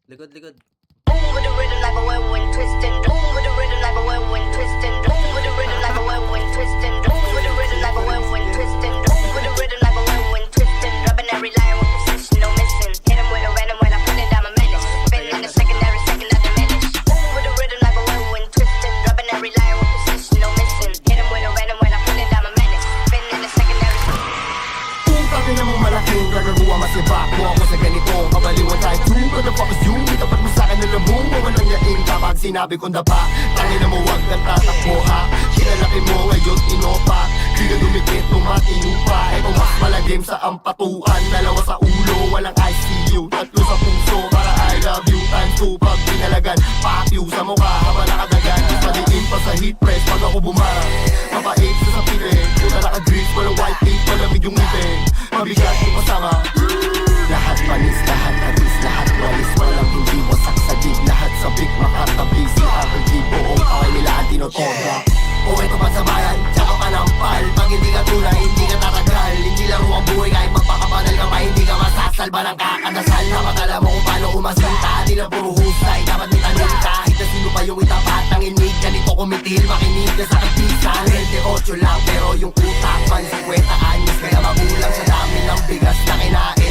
Likod, likod. Boom with the rhythm like a whirlwind twisting. Boom with the rhythm like a whirlwind twisting. Boom with the rhythm like a whirlwind twisting. Boom with the rhythm like a whirlwind twisting. Boom with the rhythm like a whirlwind twisting. Dropping every line with precision, no missing. Hit 'em with a venom when I put it down, a menace. Spin in the secondary, second I diminish. Boom with the rhythm like a whirlwind twisting. Dropping every line with precision, no missing. Hit 'em with a venom when I put it down, a menace. Spin in the secondary. Kung kami namang malaking kagaruwa masibak mo ako sa ganito kabaliwan tayo. What the fuck is you? Itapat mo sa'kin na labong mawalang yain kapag sinabi kong dapa. Tangin na mo wag kang tatakbo ha. Kinalaki mo ngayon inopa. Di ka dumikit tumatino pa. Ito mas malagim sa ampatuan. Dalawa sa ulo walang ICU. Tatlo sa puso para I love you. Time to pag pinalagan. Pakyu sa mukha habang nakadagan. Paliin pa sa heat press pag ako bumarang. Mapait sa sapitin. Puta naka-grease walang white tape malamig yung ngipin. Mabigat yung kasama. Lahat panis, lahat atis, lahat walis. Walang hindi wasak sa jeep. Lahat sabik makatabi. Si aking jeep buong away nila ang tinotoda. O ito pa sa bayan, tsaka panampal. Pag hindi ka tunay, hindi ka tatagal. Hindi laro ang buhay kahit magpakapanal ka pa. Hindi ka masasalba ng kakadasal. Dapat alam mo kung paano umasinta. Di na puro husay, dapat may tanong kahit na sino pa yung itapat. Ang inig, ganito kumitil, makinig ka sa kapisan. 28 lang pero yung utak man 50 anyos. Kaya magulang sa dami ng bigas na kinain.